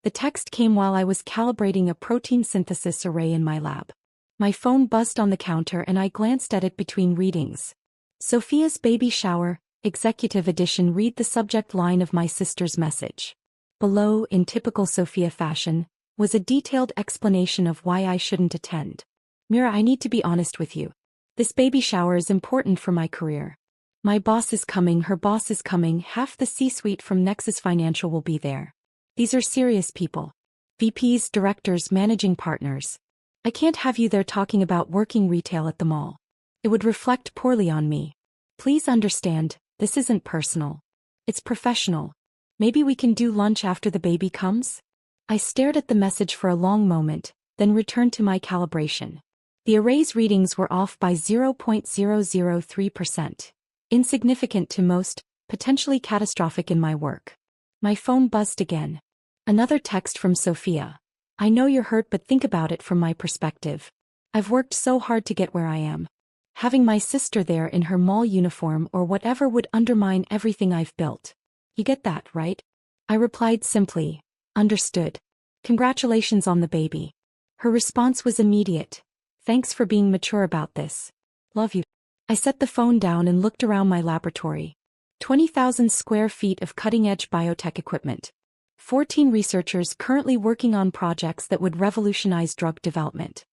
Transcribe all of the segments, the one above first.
The text came while I was calibrating a protein synthesis array in my lab. My phone buzzed on the counter and I glanced at it between readings. Sophia's baby shower, executive edition. Read the subject line of my sister's message. Below, in typical Sophia fashion, was a detailed explanation of why I shouldn't attend. Mira, I need to be honest with you. This baby shower is important for my career. My boss is coming, her boss is coming, half the C-suite from Nexus Financial will be there. These are serious people. VPs, directors, managing partners. I can't have you there talking about working retail at the mall. It would reflect poorly on me. Please understand, this isn't personal. It's professional. Maybe we can do lunch after the baby comes? I stared at the message for a long moment, then returned to my calibration. The array's readings were off by 0.003%. Insignificant to most, potentially catastrophic in my work. My phone buzzed again. Another text from Sophia. I know you're hurt, but think about it from my perspective. I've worked so hard to get where I am. Having my sister there in her mall uniform or whatever would undermine everything I've built. You get that, right? I replied simply, understood. Congratulations on the baby. Her response was immediate. Thanks for being mature about this. Love you. I set the phone down and looked around my laboratory. 20,000 square feet of cutting-edge biotech equipment. 14 researchers currently working on projects that would revolutionize drug development.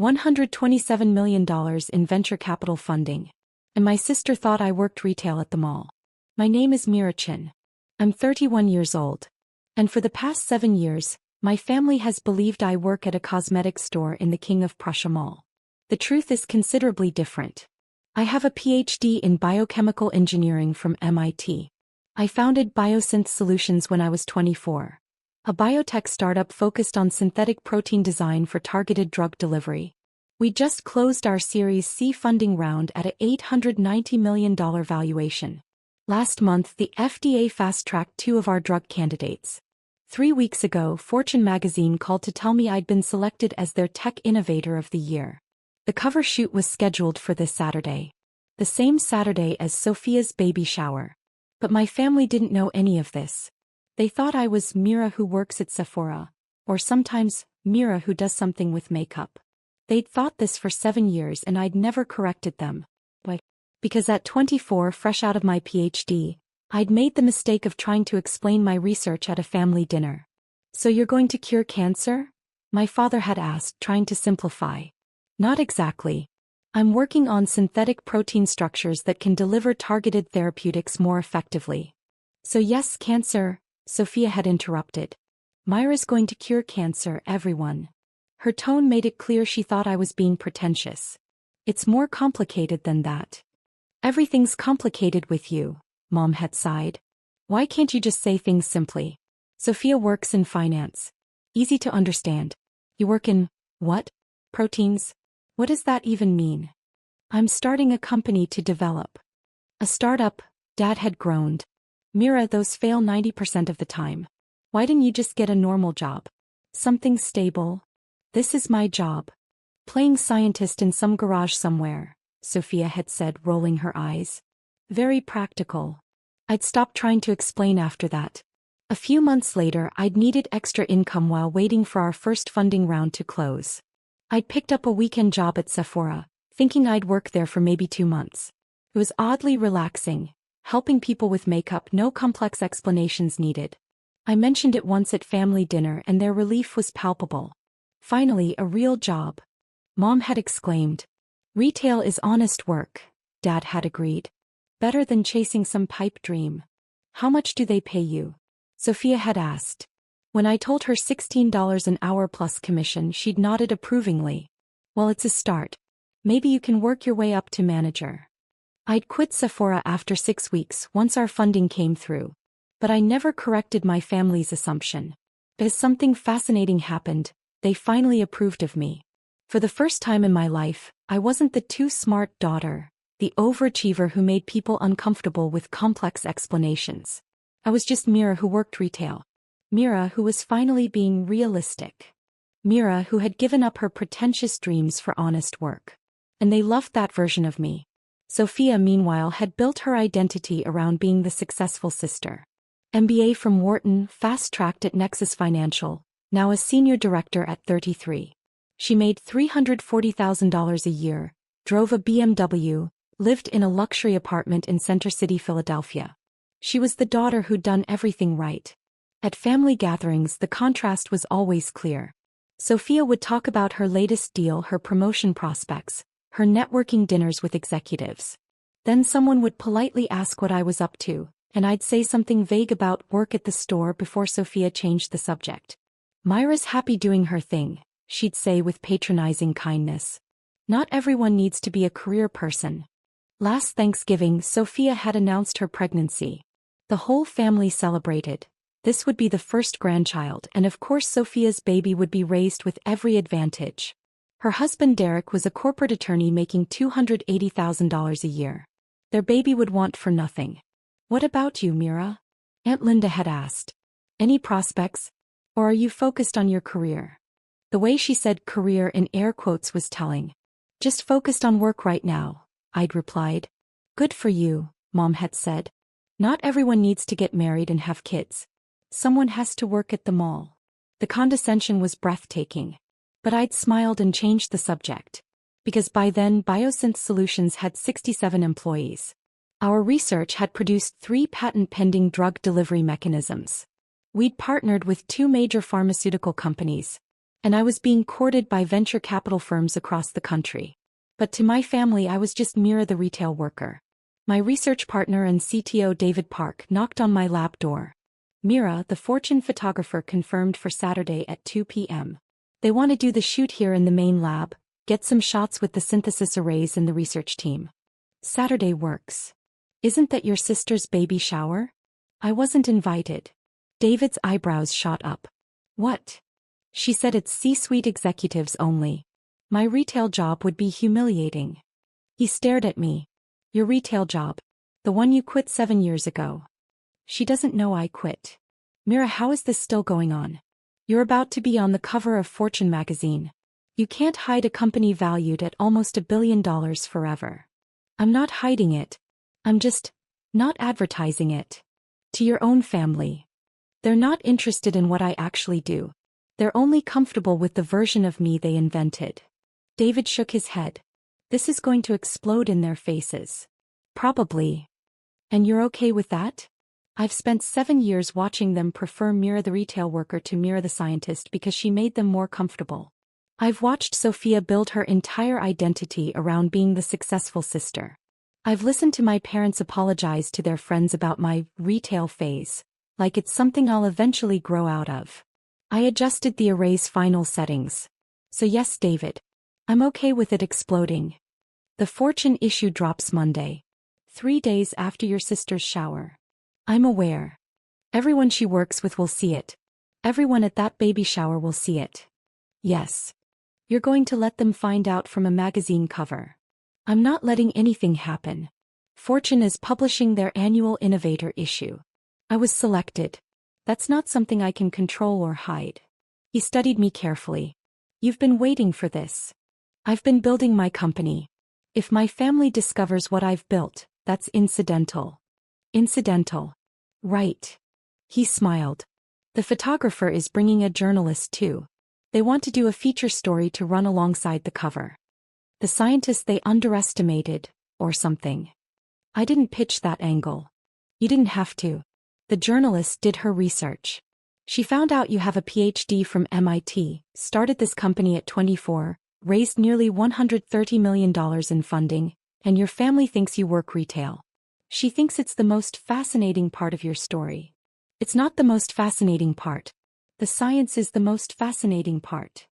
$127 million in venture capital funding. And my sister thought I worked retail at the mall. My name is Mira Chin. I'm 31 years old. And for the past 7 years, my family has believed I work at a cosmetics store in the King of Prussia Mall. The truth is considerably different. I have a PhD in biochemical engineering from MIT. I founded Biosynth Solutions when I was 24. A biotech startup focused on synthetic protein design for targeted drug delivery. We just closed our Series C funding round at a $890 million valuation. Last month, the FDA fast-tracked 2 of our drug candidates. 3 weeks ago, Fortune magazine called to tell me I'd been selected as their Tech Innovator of the Year. The cover shoot was scheduled for this Saturday. The same Saturday as Sophia's baby shower. But my family didn't know any of this. They thought I was Mira who works at Sephora, or sometimes Mira who does something with makeup. They'd thought this for 7 years and I'd never corrected them. Why? Because at 24, fresh out of my PhD, I'd made the mistake of trying to explain my research at a family dinner. So you're going to cure cancer? My father had asked, trying to simplify. Not exactly. I'm working on synthetic protein structures that can deliver targeted therapeutics more effectively. So yes, cancer, Sophia had interrupted. Myra's going to cure cancer, everyone. Her tone made it clear she thought I was being pretentious. It's more complicated than that. Everything's complicated with you, Mom had sighed. Why can't you just say things simply? Sophia works in finance. Easy to understand. You work in, what? Proteins? What does that even mean? I'm starting a company to develop. A startup, Dad had groaned. Mira, those fail 90% of the time. Why didn't you just get a normal job? Something stable. This is my job. Playing scientist in some garage somewhere, Sophia had said, rolling her eyes. Very practical. I'd stopped trying to explain after that. A few months later, I'd needed extra income while waiting for our first funding round to close. I'd picked up a weekend job at Sephora, thinking I'd work there for maybe 2 months. It was oddly relaxing, helping people with makeup, no complex explanations needed. I mentioned it once at family dinner and their relief was palpable. Finally, a real job. Mom had exclaimed. Retail is honest work, Dad had agreed. Better than chasing some pipe dream. How much do they pay you? Sophia had asked. When I told her $16 an hour plus commission, she'd nodded approvingly. Well, it's a start. Maybe you can work your way up to manager. I'd quit Sephora after 6 weeks once our funding came through. But I never corrected my family's assumption. As something fascinating happened, they finally approved of me. For the first time in my life, I wasn't the too smart daughter, the overachiever who made people uncomfortable with complex explanations. I was just Mira who worked retail. Mira who was finally being realistic. Mira who had given up her pretentious dreams for honest work. And they loved that version of me. Sophia, meanwhile, had built her identity around being the successful sister. MBA from Wharton, fast-tracked at Nexus Financial, now a senior director at 33. She made $340,000 a year, drove a BMW, lived in a luxury apartment in Center City, Philadelphia. She was the daughter who'd done everything right. At family gatherings, the contrast was always clear. Sophia would talk about her latest deal, her promotion prospects, her networking dinners with executives. Then someone would politely ask what I was up to, and I'd say something vague about work at the store before Sophia changed the subject. "Myra's happy doing her thing," she'd say with patronizing kindness. "Not everyone needs to be a career person." Last Thanksgiving, Sophia had announced her pregnancy. The whole family celebrated. This would be the first grandchild, and of course Sophia's baby would be raised with every advantage. Her husband Derek was a corporate attorney making $280,000 a year. Their baby would want for nothing. "What about you, Mira?" Aunt Linda had asked. "Any prospects? Or are you focused on your career?" The way she said career in air quotes was telling. "Just focused on work right now," I'd replied. "Good for you," Mom had said. "Not everyone needs to get married and have kids. Someone has to work at the mall." The condescension was breathtaking. But I'd smiled and changed the subject. Because by then Biosynth Solutions had 67 employees. Our research had produced 3 patent-pending drug delivery mechanisms. We'd partnered with 2 major pharmaceutical companies. And I was being courted by venture capital firms across the country. But to my family I was just Mira the retail worker. My research partner and CTO David Park knocked on my lab door. "Mira, the Fortune photographer confirmed for Saturday at 2 p.m. They want to do the shoot here in the main lab, get some shots with the synthesis arrays and the research team." "Saturday works. Isn't that your sister's baby shower?" "I wasn't invited." David's eyebrows shot up. "What?" She said, "It's C-suite executives only. My retail job would be humiliating." He stared at me. "Your retail job? The one you quit 7 years ago?" "She doesn't know I quit." "Mira, how is this still going on? You're about to be on the cover of Fortune magazine. You can't hide a company valued at almost $1 billion forever." "I'm not hiding it. I'm just not advertising it. To your own family. They're not interested in what I actually do. They're only comfortable with the version of me they invented." David shook his head. "This is going to explode in their faces." "Probably. And you're okay with that?" "I've spent 7 years watching them prefer Mira the retail worker to Mira the scientist because she made them more comfortable. I've watched Sophia build her entire identity around being the successful sister. I've listened to my parents apologize to their friends about my retail phase, like it's something I'll eventually grow out of." I adjusted the array's final settings. "So yes, David. I'm okay with it exploding. The Fortune issue drops Monday. 3 days after your sister's shower. I'm aware. Everyone she works with will see it. Everyone at that baby shower will see it." "Yes. You're going to let them find out from a magazine cover." "I'm not letting anything happen. Fortune is publishing their annual Innovator issue. I was selected. That's not something I can control or hide." He studied me carefully. "You've been waiting for this. I've been building my company. If my family discovers what I've built, that's incidental." "Incidental. Right." He smiled. "The photographer is bringing a journalist too. They want to do a feature story to run alongside the cover. The scientist they underestimated, or something." I didn't pitch that angle. "You didn't have to. The journalist did her research. She found out you have a PhD from MIT, started this company at 24, raised nearly $130 million in funding, and your family thinks you work retail. She thinks it's the most fascinating part of your story." "It's not the most fascinating part. The science is the most fascinating part."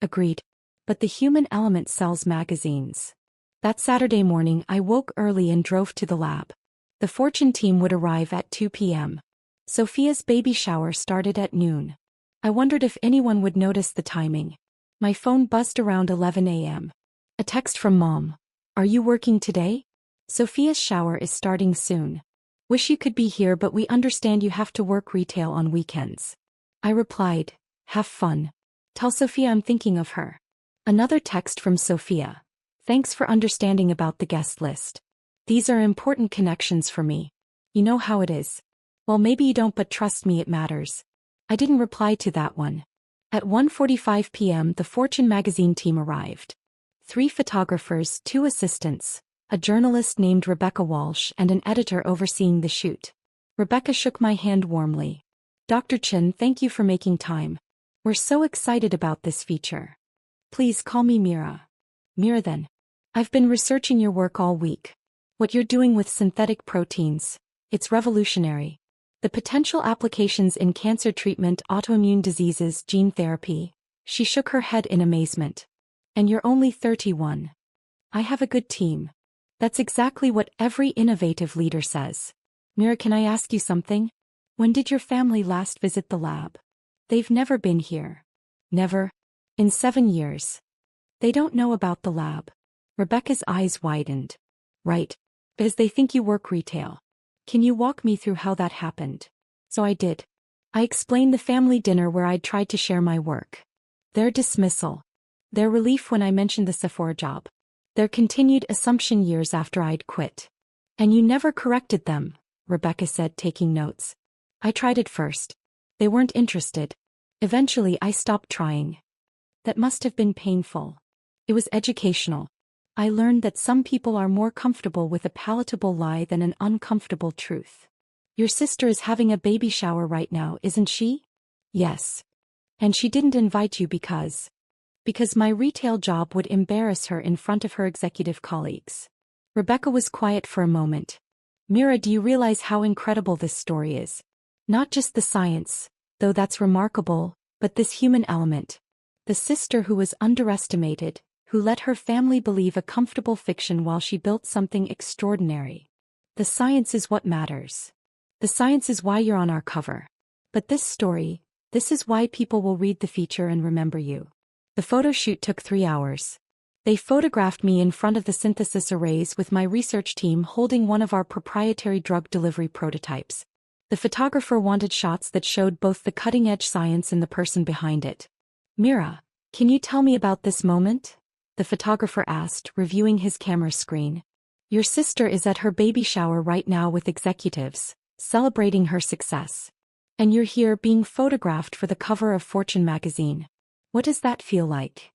"Agreed. But the human element sells magazines." That Saturday morning I woke early and drove to the lab. The Fortune team would arrive at 2 p.m. Sophia's baby shower started at noon. I wondered if anyone would notice the timing. My phone buzzed around 11 a.m. A text from Mom. "Are you working today? Sophia's shower is starting soon. Wish you could be here, but we understand you have to work retail on weekends." I replied, "Have fun. Tell Sophia I'm thinking of her." Another text from Sophia. "Thanks for understanding about the guest list. These are important connections for me. You know how it is. Well, maybe you don't, but trust me, it matters. I didn't reply to that one. At 1:45 p.m. the Fortune magazine team arrived. 3 photographers, 2 assistants, a journalist named Rebecca Walsh and an editor overseeing the shoot. Rebecca shook my hand warmly. Dr. Chen, thank you for making time. We're so excited about this feature. Please call me Mira. Mira then. I've been researching your work all week. What you're doing with synthetic proteins, it's revolutionary. The potential applications in cancer treatment, autoimmune diseases, gene therapy. She shook her head in amazement. And you're only 31. I have a good team. That's exactly what every innovative leader says. Mira, can I ask you something? When did your family last visit the lab? They've never been here. Never? In 7 years. They don't know about the lab. Rebecca's eyes widened. Right. Because they think you work retail. Can you walk me through how that happened? So I did. I explained the family dinner where I'd tried to share my work. Their dismissal. Their relief when I mentioned the Sephora job. Their continued assumption years after I'd quit. And you never corrected them, Rebecca said, taking notes. I tried it first. They weren't interested. Eventually I stopped trying. That must have been painful. It was educational. I learned that some people are more comfortable with a palatable lie than an uncomfortable truth. Your sister is having a baby shower right now, isn't she? Yes. And she didn't invite you because my retail job would embarrass her in front of her executive colleagues. Rebecca was quiet for a moment. Mira, do you realize how incredible this story is? Not just the science, though that's remarkable, but this human element. The sister who was underestimated, who let her family believe a comfortable fiction while she built something extraordinary. The science is what matters. The science is why you're on our cover. But this story, this is why people will read the feature and remember you. The photo shoot took 3 hours. They photographed me in front of the synthesis arrays with my research team holding one of our proprietary drug delivery prototypes. The photographer wanted shots that showed both the cutting-edge science and the person behind it. Mira, can you tell me about this moment? The photographer asked, reviewing his camera screen. Your sister is at her baby shower right now with executives, celebrating her success. And you're here being photographed for the cover of Fortune magazine. What does that feel like?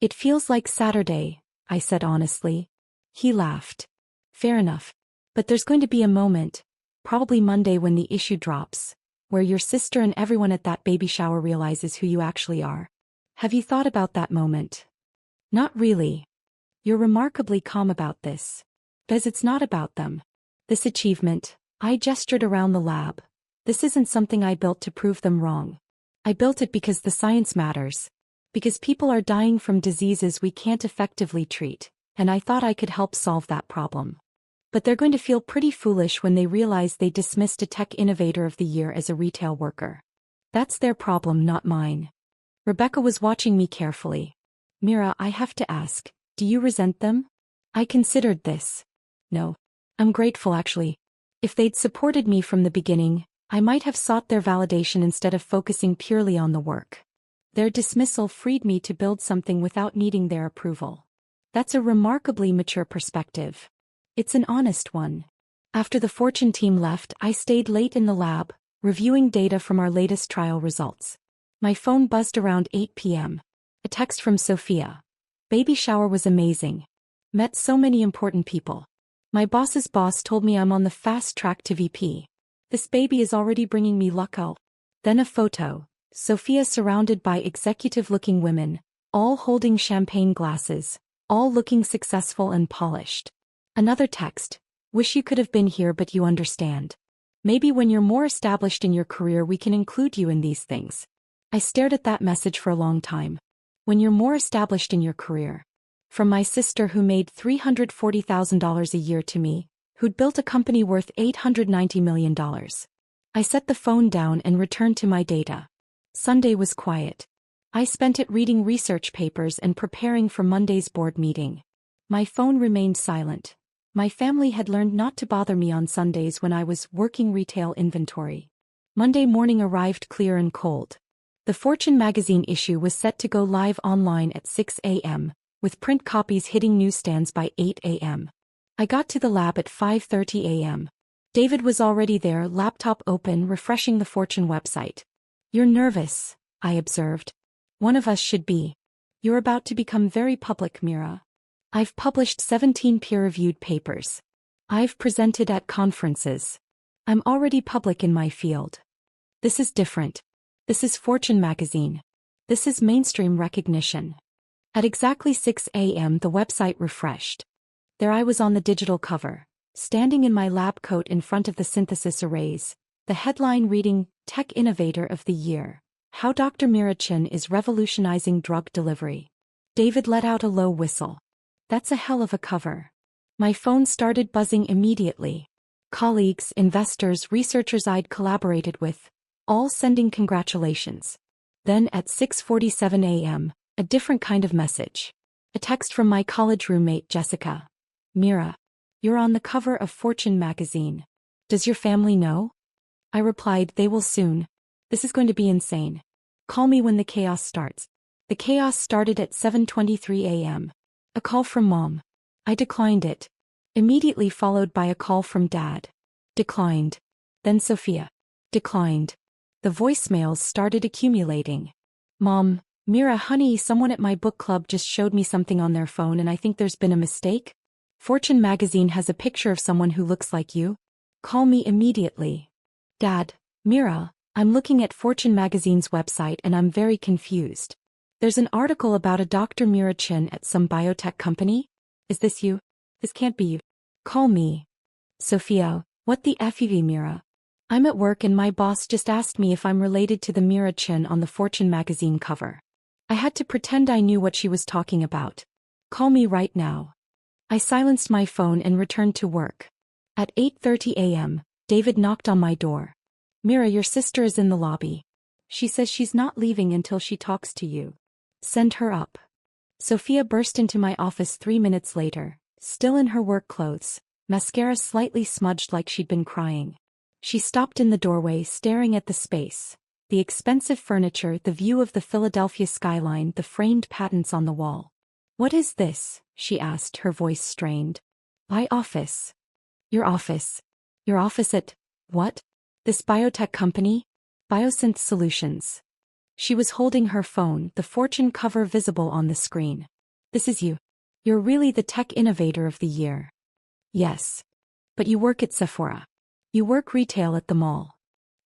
It feels like Saturday, I said honestly. He laughed. Fair enough. But there's going to be a moment, probably Monday when the issue drops, where your sister and everyone at that baby shower realizes who you actually are. Have you thought about that moment? Not really. You're remarkably calm about this. Because it's not about them. This achievement, I gestured around the lab. This isn't something I built to prove them wrong. I built it because the science matters. Because people are dying from diseases we can't effectively treat, and I thought I could help solve that problem. But they're going to feel pretty foolish when they realize they dismissed a Tech Innovator of the Year as a retail worker. That's their problem, not mine. Rebecca was watching me carefully. Mira, I have to ask, do you resent them? I considered this. No. I'm grateful actually. If they'd supported me from the beginning, I might have sought their validation instead of focusing purely on the work. Their dismissal freed me to build something without needing their approval. That's a remarkably mature perspective. It's an honest one. After the Fortune team left, I stayed late in the lab, reviewing data from our latest trial results. My phone buzzed around 8 p.m. A text from Sophia. Baby shower was amazing. Met so many important people. My boss's boss told me I'm on the fast track to VP. This baby is already bringing me luck. Then a photo. Sophia surrounded by executive-looking women, all holding champagne glasses, all looking successful and polished. Another text. Wish you could have been here, but you understand. Maybe when you're more established in your career we can include you in these things. I stared at that message for a long time. When you're more established in your career. From my sister who made $340,000 a year to me, who'd built a company worth $890 million. I set the phone down and returned to my data. Sunday was quiet. I spent it reading research papers and preparing for Monday's board meeting. My phone remained silent. My family had learned not to bother me on Sundays when I was working retail inventory. Monday morning arrived clear and cold. The Fortune magazine issue was set to go live online at 6 a.m., with print copies hitting newsstands by 8 a.m. I got to the lab at 5:30 a.m. David was already there, laptop open, refreshing the Fortune website. You're nervous, I observed. One of us should be. You're about to become very public, Mira. I've published 17 peer-reviewed papers. I've presented at conferences. I'm already public in my field. This is different. This is Fortune magazine. This is mainstream recognition. At exactly 6 a.m. the website refreshed. There I was on the digital cover, standing in my lab coat in front of the synthesis arrays, the headline reading, Tech Innovator of the Year, How Dr. Mira Chen is Revolutionizing Drug Delivery. David let out a low whistle. That's a hell of a cover. My phone started buzzing immediately. Colleagues, investors, researchers I'd collaborated with, all sending congratulations. Then at 6:47 a.m., a different kind of message. A text from my college roommate Jessica. Mira, you're on the cover of Fortune magazine. Does your family know? I replied, they will soon. This is going to be insane. Call me when the chaos starts. The chaos started at 7:23 a.m. A call from Mom. I declined it. Immediately followed by a call from Dad. Declined. Then Sophia. Declined. The voicemails started accumulating. Mom, Mira honey, someone at my book club just showed me something on their phone and I think there's been a mistake. Fortune magazine has a picture of someone who looks like you. Call me immediately. Dad, Mira, I'm looking at Fortune magazine's website and I'm very confused. There's an article about a Dr. Mira Chen at some biotech company. Is this you? This can't be you. Call me. Sophia, what the F, Mira? I'm at work and my boss just asked me if I'm related to the Mira Chen on the Fortune magazine cover. I had to pretend I knew what she was talking about. Call me right now. I silenced my phone and returned to work. At 8:30 a.m., David knocked on my door. Mira, your sister is in the lobby. She says she's not leaving until she talks to you. Send her up. Sophia burst into my office 3 minutes later, still in her work clothes, mascara slightly smudged like she'd been crying. She stopped in the doorway staring at the space, the expensive furniture, the view of the Philadelphia skyline, the framed patents on the wall. What is this? She asked, her voice strained. My office. Your office. Your office at, what? This biotech company? Biosynth Solutions. She was holding her phone, the Fortune cover visible on the screen. This is you. You're really the tech innovator of the year. Yes. But you work at Sephora. You work retail at the mall.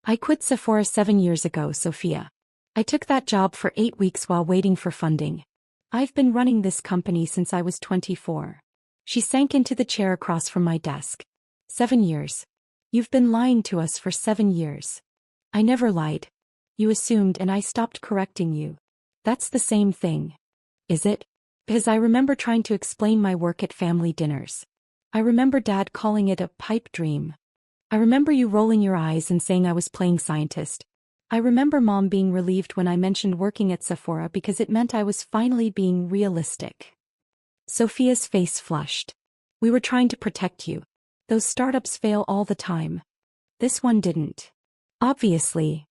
I quit Sephora 7 years ago, Sophia. I took that job for 8 weeks while waiting for funding. I've been running this company since I was 24. She sank into the chair across from my desk. 7 years. You've been lying to us for 7 years. I never lied. You assumed and I stopped correcting you. That's the same thing. Is it? Because I remember trying to explain my work at family dinners. I remember Dad calling it a pipe dream. I remember you rolling your eyes and saying I was playing scientist. I remember Mom being relieved when I mentioned working at Sephora because it meant I was finally being realistic. Sophia's face flushed. We were trying to protect you. Those startups fail all the time. This one didn't. Obviously.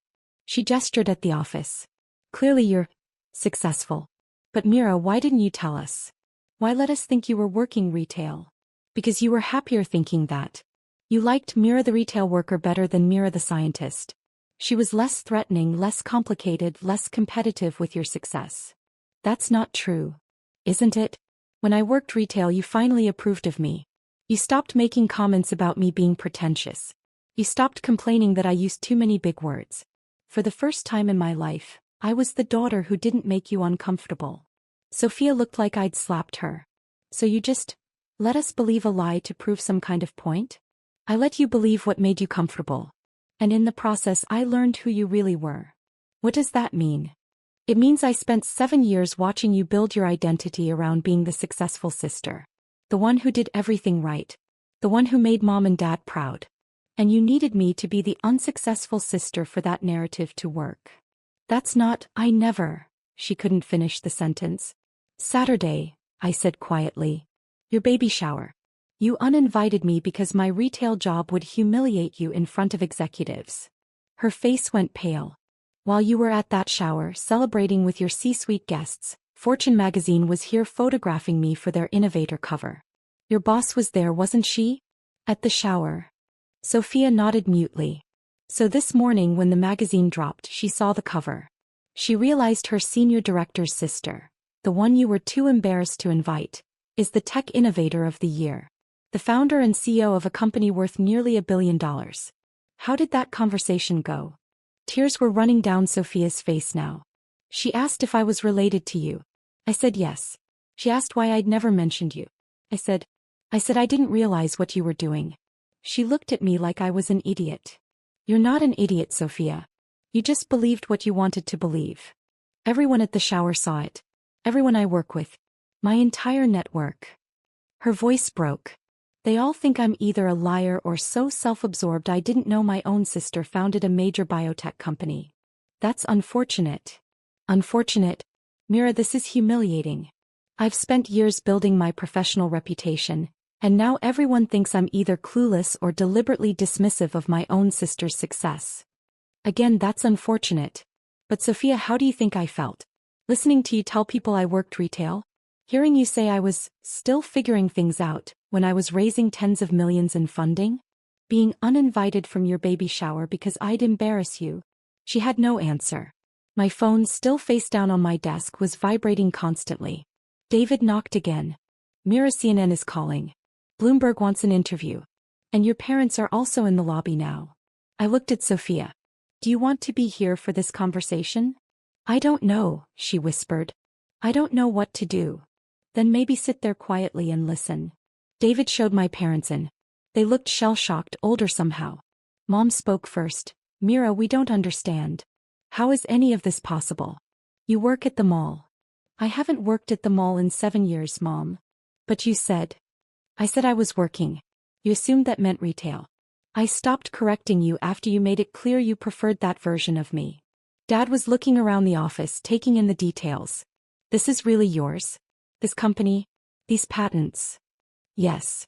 She gestured at the office. Clearly you're successful. But Mira, why didn't you tell us? Why let us think you were working retail? Because you were happier thinking that. You liked Mira the retail worker better than Mira the scientist. She was less threatening, less complicated, less competitive with your success. That's not true. Isn't it? When I worked retail you finally approved of me. You stopped making comments about me being pretentious. You stopped complaining that I used too many big words. For the first time in my life, I was the daughter who didn't make you uncomfortable. Sophia looked like I'd slapped her. So you just let us believe a lie to prove some kind of point? I let you believe what made you comfortable. And in the process I learned who you really were. What does that mean? It means I spent 7 years watching you build your identity around being the successful sister. The one who did everything right. The one who made Mom and Dad proud. And you needed me to be the unsuccessful sister for that narrative to work. That's not, I never. She couldn't finish the sentence. Saturday, I said quietly. Your baby shower. You uninvited me because my retail job would humiliate you in front of executives. Her face went pale. While you were at that shower celebrating with your C-suite guests, Fortune magazine was here photographing me for their innovator cover. Your boss was there, wasn't she? At the shower. Sophia nodded mutely. So this morning when the magazine dropped, she saw the cover. She realized her senior director's sister, the one you were too embarrassed to invite, is the tech innovator of the year. The founder and CEO of a company worth nearly $1 billion. How did that conversation go? Tears were running down Sophia's face now. She asked if I was related to you. I said yes. She asked why I'd never mentioned you. I said I didn't realize what you were doing. She looked at me like I was an idiot. You're not an idiot, Sophia. You just believed what you wanted to believe. Everyone at the shower saw it. Everyone I work with. My entire network. Her voice broke. They all think I'm either a liar or so self-absorbed I didn't know my own sister founded a major biotech company. That's unfortunate. Unfortunate? Mira, this is humiliating. I've spent years building my professional reputation, and now everyone thinks I'm either clueless or deliberately dismissive of my own sister's success. Again, that's unfortunate. But Sophia, how do you think I felt? Listening to you tell people I worked retail? Hearing you say I was still figuring things out when I was raising tens of millions in funding? Being uninvited from your baby shower because I'd embarrass you? She had no answer. My phone, still face down on my desk, was vibrating constantly. David knocked again. Mira, CNN is calling. Bloomberg wants an interview. And your parents are also in the lobby now. I looked at Sophia. Do you want to be here for this conversation? I don't know, she whispered. I don't know what to do. Then maybe sit there quietly and listen. David showed my parents in. They looked shell-shocked, older somehow. Mom spoke first. Mira, we don't understand. How is any of this possible? You work at the mall. I haven't worked at the mall in 7 years, Mom. But you said. I said I was working. You assumed that meant retail. I stopped correcting you after you made it clear you preferred that version of me. Dad was looking around the office, taking in the details. This is really yours? This company? These patents? Yes.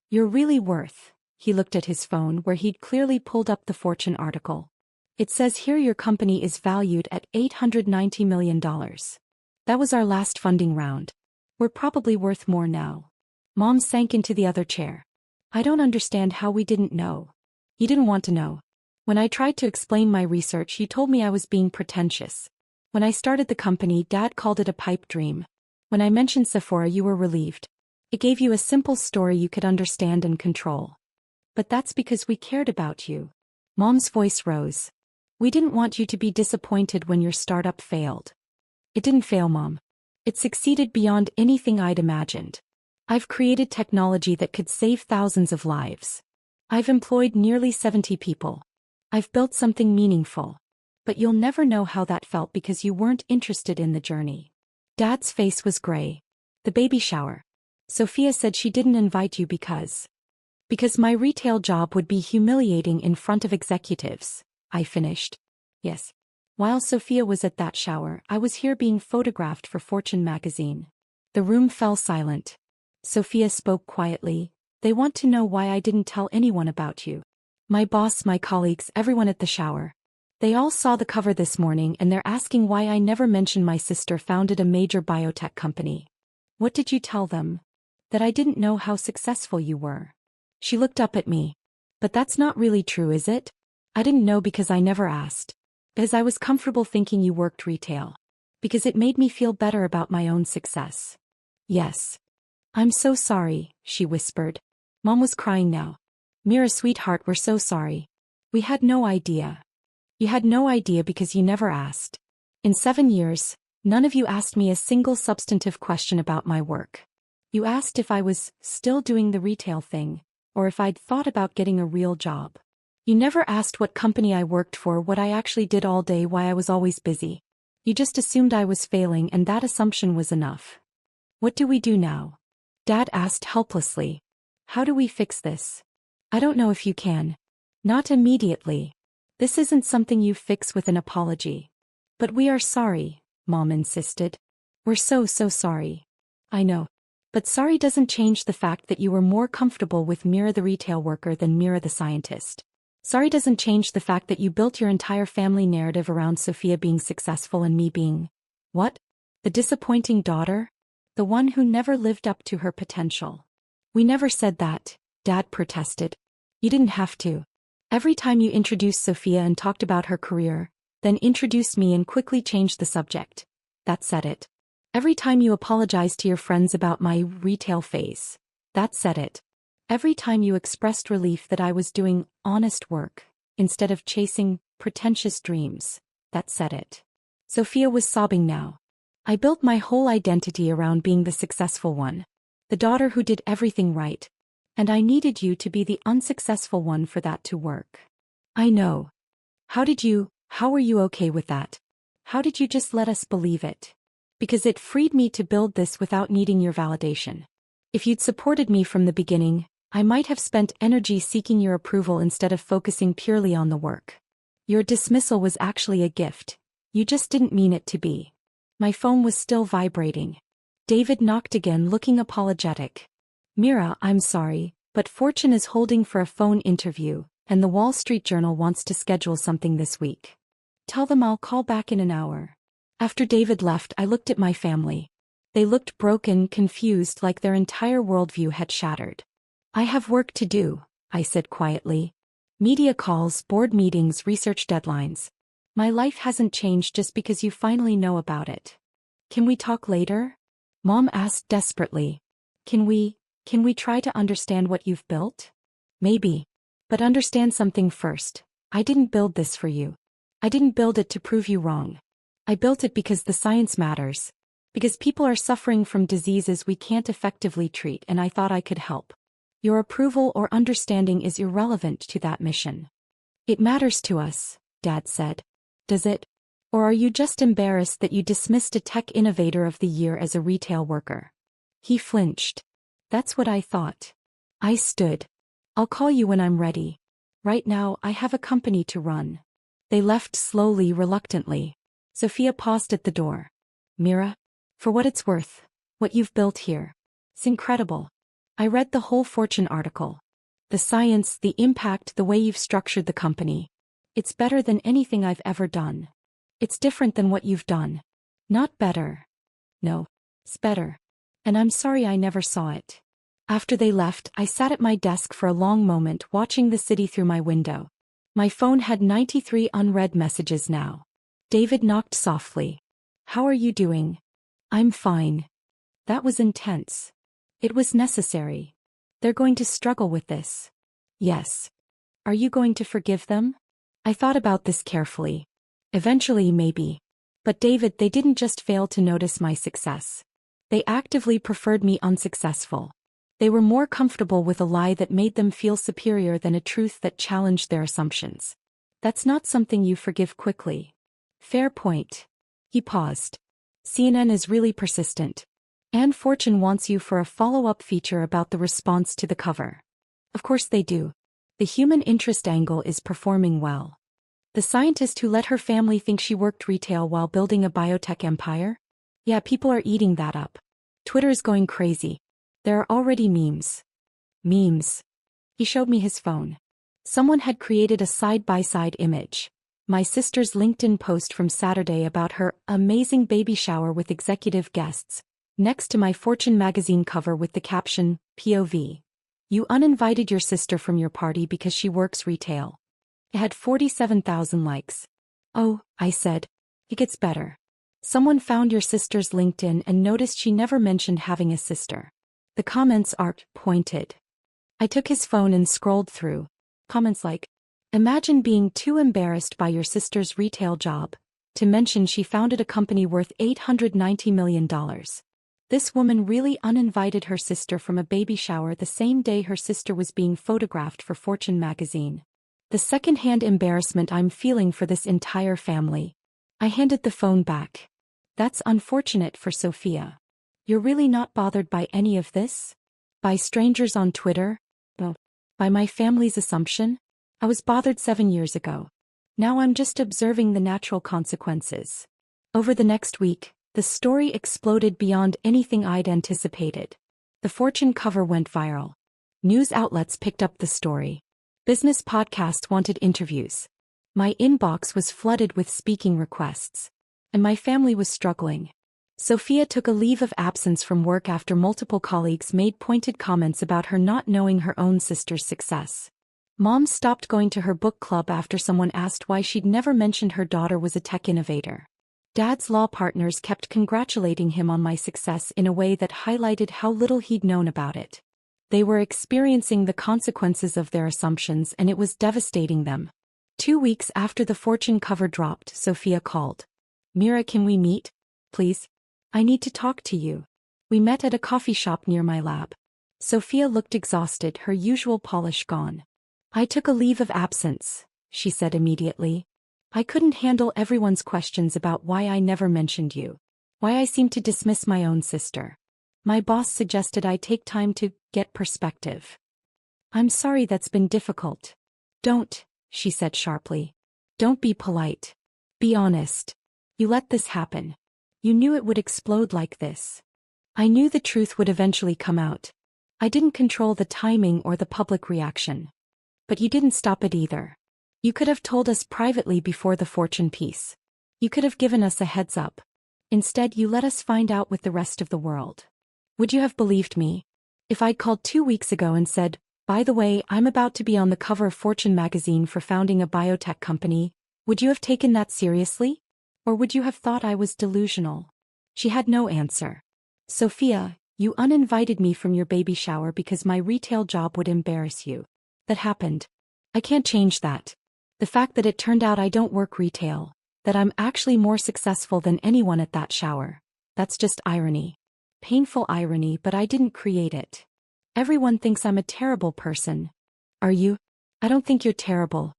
You're really worth. He looked at his phone where he'd clearly pulled up the Fortune article. It says here your company is valued at $890 million. That was our last funding round. We're probably worth more now. Mom sank into the other chair. I don't understand how we didn't know. You didn't want to know. When I tried to explain my research, you told me I was being pretentious. When I started the company, Dad called it a pipe dream. When I mentioned Sephora, you were relieved. It gave you a simple story you could understand and control. But that's because we cared about you. Mom's voice rose. We didn't want you to be disappointed when your startup failed. It didn't fail, Mom. It succeeded beyond anything I'd imagined. I've created technology that could save thousands of lives. I've employed nearly 70 people. I've built something meaningful. But you'll never know how that felt because you weren't interested in the journey. Dad's face was gray. The baby shower. Sophia said she didn't invite you because my retail job would be humiliating in front of executives, I finished. Yes. While Sophia was at that shower, I was here being photographed for Fortune magazine. The room fell silent. Sophia spoke quietly. They want to know why I didn't tell anyone about you. My boss, my colleagues, everyone at the shower. They all saw the cover this morning and they're asking why I never mentioned my sister founded a major biotech company. What did you tell them? That I didn't know how successful you were. She looked up at me. But that's not really true, is it? I didn't know because I never asked. Because I was comfortable thinking you worked retail. Because it made me feel better about my own success. Yes. I'm so sorry, she whispered. Mom was crying now. Mira, sweetheart, we're so sorry. We had no idea. You had no idea because you never asked. In 7 years, none of you asked me a single substantive question about my work. You asked if I was still doing the retail thing, or if I'd thought about getting a real job. You never asked what company I worked for, what I actually did all day, why I was always busy. You just assumed I was failing, and that assumption was enough. What do we do now? Dad asked helplessly. How do we fix this? I don't know if you can. Not immediately. This isn't something you fix with an apology. But we are sorry, Mom insisted. We're so sorry. I know. But sorry doesn't change the fact that you were more comfortable with Mira the retail worker than Mira the scientist. Sorry doesn't change the fact that you built your entire family narrative around Sophia being successful and me being, what? The disappointing daughter? The one who never lived up to her potential. We never said that, Dad protested. You didn't have to. Every time you introduced Sophia and talked about her career, then introduced me and quickly changed the subject. That said it. Every time you apologized to your friends about my retail phase. That said it. Every time you expressed relief that I was doing honest work, instead of chasing pretentious dreams. That said it. Sophia was sobbing now. I built my whole identity around being the successful one. The daughter who did everything right. And I needed you to be the unsuccessful one for that to work. I know. How were you okay with that? How did you just let us believe it? Because it freed me to build this without needing your validation. If you'd supported me from the beginning, I might have spent energy seeking your approval instead of focusing purely on the work. Your dismissal was actually a gift. You just didn't mean it to be. My phone was still vibrating. David knocked again, looking apologetic. Mira, I'm sorry, but Fortune is holding for a phone interview, and the Wall Street Journal wants to schedule something this week. Tell them I'll call back in an hour. After David left, I looked at my family. They looked broken, confused, like their entire worldview had shattered. I have work to do, I said quietly. Media calls, board meetings, research deadlines. My life hasn't changed just because you finally know about it. Can we talk later? Mom asked desperately. Can we try to understand what you've built? Maybe. But understand something first. I didn't build this for you. I didn't build it to prove you wrong. I built it because the science matters. Because people are suffering from diseases we can't effectively treat, and I thought I could help. Your approval or understanding is irrelevant to that mission. It matters to us, Dad said. Does it? Or are you just embarrassed that you dismissed a tech innovator of the year as a retail worker? He flinched. That's what I thought. I stood. I'll call you when I'm ready. Right now, I have a company to run. They left slowly, reluctantly. Sophia paused at the door. Mira? For what it's worth, what you've built here. It's incredible. I read the whole Fortune article. The science, the impact, the way you've structured the company. It's better than anything I've ever done. It's different than what you've done. Not better. No, it's better. And I'm sorry I never saw it. After they left, I sat at my desk for a long moment watching the city through my window. My phone had 93 unread messages now. David knocked softly. How are you doing? I'm fine. That was intense. It was necessary. They're going to struggle with this. Yes. Are you going to forgive them? I thought about this carefully. Eventually, maybe. But David, they didn't just fail to notice my success. They actively preferred me unsuccessful. They were more comfortable with a lie that made them feel superior than a truth that challenged their assumptions. That's not something you forgive quickly. Fair point. He paused. CNN is really persistent. And Fortune wants you for a follow-up feature about the response to the cover. Of course they do. The human interest angle is performing well. The scientist who let her family think she worked retail while building a biotech empire? Yeah, people are eating that up. Twitter's going crazy. There are already memes. Memes. He showed me his phone. Someone had created a side-by-side image. My sister's LinkedIn post from Saturday about her amazing baby shower with executive guests, next to my Fortune magazine cover with the caption, POV. You uninvited your sister from your party because she works retail. It had 47,000 likes. Oh, I said. It gets better. Someone found your sister's LinkedIn and noticed she never mentioned having a sister. The comments are pointed. I took his phone and scrolled through. Comments like, imagine being too embarrassed by your sister's retail job to mention she founded a company worth $890 million. This woman really uninvited her sister from a baby shower the same day her sister was being photographed for Fortune magazine. The second-hand embarrassment I'm feeling for this entire family. I handed the phone back. That's unfortunate for Sophia. You're really not bothered by any of this? By strangers on Twitter? No. By my family's assumption? I was bothered 7 years ago. Now I'm just observing the natural consequences. Over the next week, the story exploded beyond anything I'd anticipated. The Fortune cover went viral. News outlets picked up the story. Business podcasts wanted interviews. My inbox was flooded with speaking requests. And my family was struggling. Sophia took a leave of absence from work after multiple colleagues made pointed comments about her not knowing her own sister's success. Mom stopped going to her book club after someone asked why she'd never mentioned her daughter was a tech innovator. Dad's law partners kept congratulating him on my success in a way that highlighted how little he'd known about it. They were experiencing the consequences of their assumptions, and it was devastating them. 2 weeks after the Fortune cover dropped, Sophia called. "Mira, can we meet? Please? I need to talk to you." We met at a coffee shop near my lab. Sophia looked exhausted, her usual polish gone. "I took a leave of absence," she said immediately. "I couldn't handle everyone's questions about why I never mentioned you. Why I seemed to dismiss my own sister. My boss suggested I take time to get perspective. I'm sorry that's been difficult." "Don't," she said sharply. "Don't be polite. Be honest. You let this happen. You knew it would explode like this." I knew the truth would eventually come out. I didn't control the timing or the public reaction. But you didn't stop it either. You could have told us privately before the Fortune piece. You could have given us a heads up. Instead, you let us find out with the rest of the world. Would you have believed me? If I'd called 2 weeks ago and said, "By the way, I'm about to be on the cover of Fortune magazine for founding a biotech company," would you have taken that seriously? Or would you have thought I was delusional? She had no answer. "Sophia, you uninvited me from your baby shower because my retail job would embarrass you. That happened. I can't change that. The fact that it turned out I don't work retail, that I'm actually more successful than anyone at that shower, that's just irony. Painful irony, but I didn't create it. Everyone thinks I'm a terrible person. Are you? I don't think you're terrible.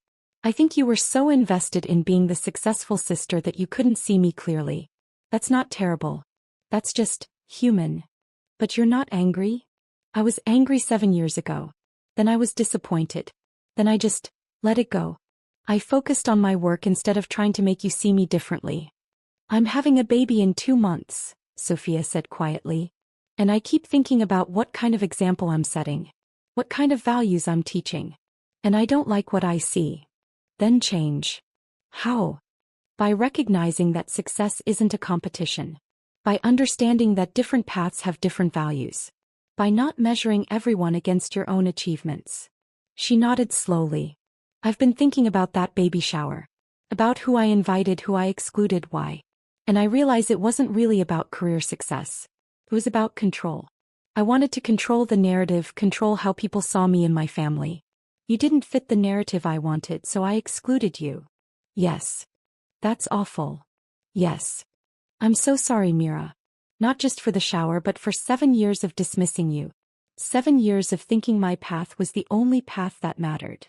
I think you were so invested in being the successful sister that you couldn't see me clearly. That's not terrible. That's just human. But you're not angry? I was angry 7 years ago. Then I was disappointed. Then I just let it go. I focused on my work instead of trying to make you see me differently." "I'm having a baby in 2 months," Sophia said quietly. "And I keep thinking about what kind of example I'm setting. What kind of values I'm teaching. And I don't like what I see." "Then change." "How?" "By recognizing that success isn't a competition. By understanding that different paths have different values. By not measuring everyone against your own achievements." She nodded slowly. "I've been thinking about that baby shower. About who I invited, who I excluded, why. And I realized it wasn't really about career success. It was about control. I wanted to control the narrative, control how people saw me and my family. You didn't fit the narrative I wanted, so I excluded you." "Yes. That's awful." "Yes. I'm so sorry, Mira. Not just for the shower, but for 7 years of dismissing you. 7 years of thinking my path was the only path that mattered.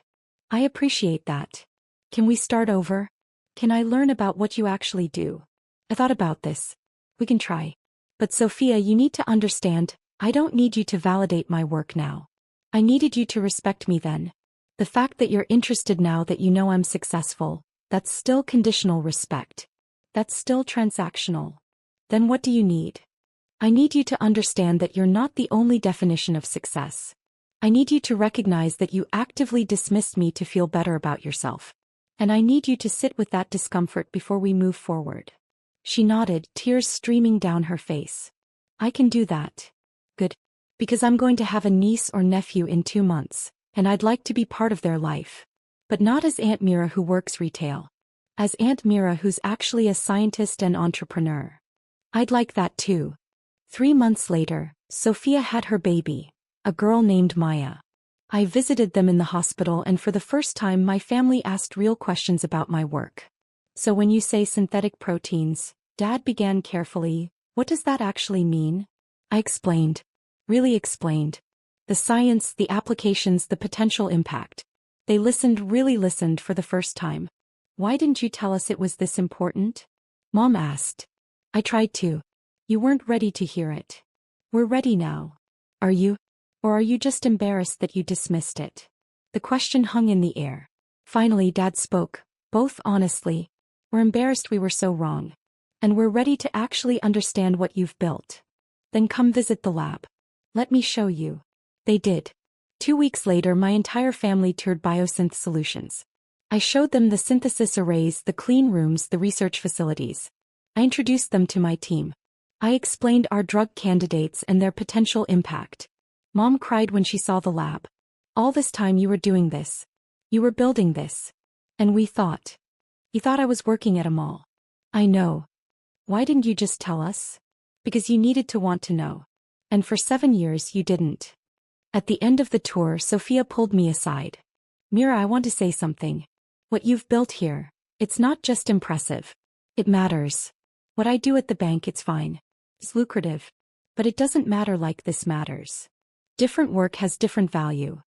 I appreciate that. Can we start over? Can I learn about what you actually do? I thought about this. We can try. But Sophia, you need to understand, I don't need you to validate my work now. I needed you to respect me then. The fact that you're interested now that you know I'm successful, that's still conditional respect. That's still transactional. Then what do you need? I need you to understand that you're not the only definition of success. I need you to recognize that you actively dismissed me to feel better about yourself. And I need you to sit with that discomfort before we move forward." She nodded, tears streaming down her face. "I can do that." "Good. Because I'm going to have a niece or nephew in 2 months, and I'd like to be part of their life. But not as Aunt Mira who works retail. As Aunt Mira who's actually a scientist and entrepreneur. I'd like that too." 3 months later, Sophia had her baby, a girl named Maya. I visited them in the hospital, and for the first time my family asked real questions about my work. "So when you say synthetic proteins," Dad began carefully, "what does that actually mean?" I explained. Really explained. The science, the applications, the potential impact. They listened, really listened for the first time. "Why didn't you tell us it was this important?" Mom asked. I tried to. "You weren't ready to hear it. We're ready now. Are you? Or are you just embarrassed that you dismissed it?" The question hung in the air. Finally, Dad spoke, both honestly. "We're embarrassed we were so wrong. And we're ready to actually understand what you've built. Then come visit the lab. Let me show you." They did. 2 weeks later, my entire family toured Biosynth Solutions. I showed them the synthesis arrays, the clean rooms, the research facilities. I introduced them to my team. I explained our drug candidates and their potential impact. Mom cried when she saw the lab. "All this time you were doing this. You were building this. And we thought. You thought I was working at a mall. I know. Why didn't you just tell us? Because you needed to want to know. And for 7 years you didn't. At the end of the tour, Sophia pulled me aside. Mira, I want to say something. What you've built here, it's not just impressive. It matters. What I do at the bank, it's fine. It's lucrative. But it doesn't matter like this matters. Different work has different value.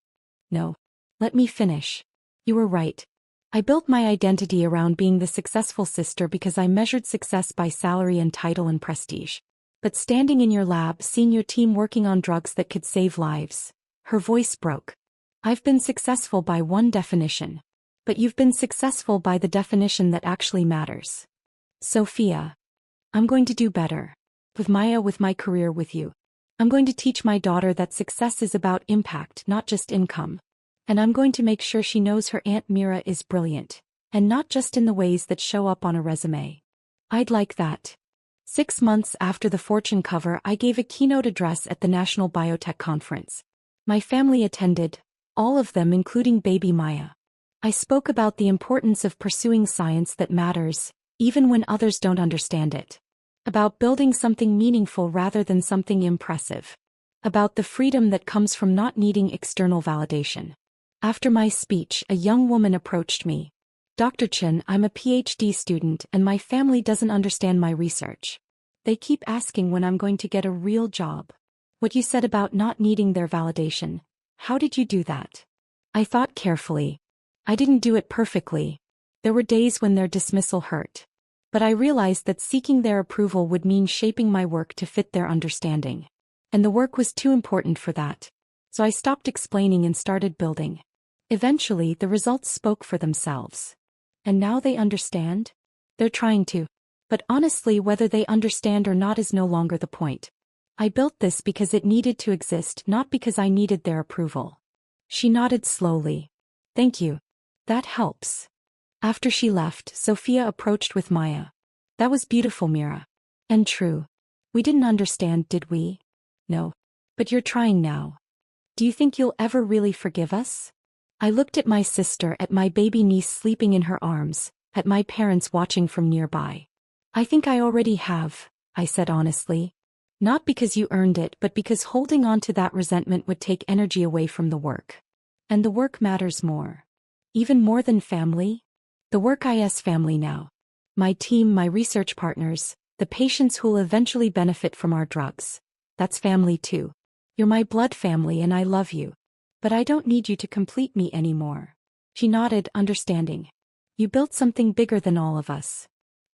No. Let me finish. You were right. I built my identity around being the successful sister because I measured success by salary and title and prestige. But standing in your lab, seeing your team working on drugs that could save lives. Her voice broke. I've been successful by one definition. But you've been successful by the definition that actually matters. Sophia. I'm going to do better. With Maya, with my career, with you. I'm going to teach my daughter that success is about impact, not just income. And I'm going to make sure she knows her Aunt Mira is brilliant. And not just in the ways that show up on a resume. I'd like that. 6 months after the Fortune cover, I gave a keynote address at the National Biotech Conference. My family attended, all of them including baby Maya. I spoke about the importance of pursuing science that matters, even when others don't understand it. About building something meaningful rather than something impressive. About the freedom that comes from not needing external validation. After my speech, a young woman approached me. Dr. Chen, I'm a PhD student and my family doesn't understand my research. They keep asking when I'm going to get a real job. What you said about not needing their validation, how did you do that? I thought carefully. I didn't do it perfectly. There were days when their dismissal hurt. But I realized that seeking their approval would mean shaping my work to fit their understanding. And the work was too important for that. So I stopped explaining and started building. Eventually, the results spoke for themselves. And now they understand? They're trying to. But honestly, whether they understand or not is no longer the point. I built this because it needed to exist, not because I needed their approval. She nodded slowly. Thank you. That helps. After she left, Sophia approached with Maya. That was beautiful, Mira. And true. We didn't understand, did we? No. But you're trying now. Do you think you'll ever really forgive us? I looked at my sister, at my baby niece sleeping in her arms, at my parents watching from nearby. I think I already have, I said honestly. Not because you earned it, but because holding on to that resentment would take energy away from the work. And the work matters more. Even more than family? The work is family now. My team, my research partners, the patients who'll eventually benefit from our drugs. That's family too. You're my blood family and I love you. But I don't need you to complete me anymore. She nodded, understanding. You built something bigger than all of us.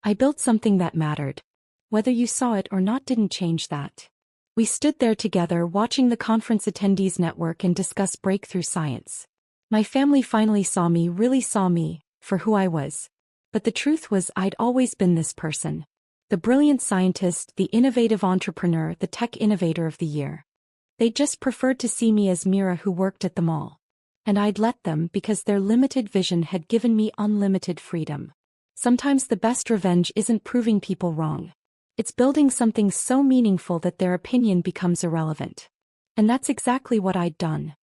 I built something that mattered. Whether you saw it or not didn't change that. We stood there together watching the conference attendees network and discuss breakthrough science. My family finally saw me, really saw me, for who I was. But the truth was I'd always been this person. The brilliant scientist, the innovative entrepreneur, the tech innovator of the year. They just preferred to see me as Mira who worked at the mall. And I'd let them because their limited vision had given me unlimited freedom. Sometimes the best revenge isn't proving people wrong. It's building something so meaningful that their opinion becomes irrelevant. And that's exactly what I'd done.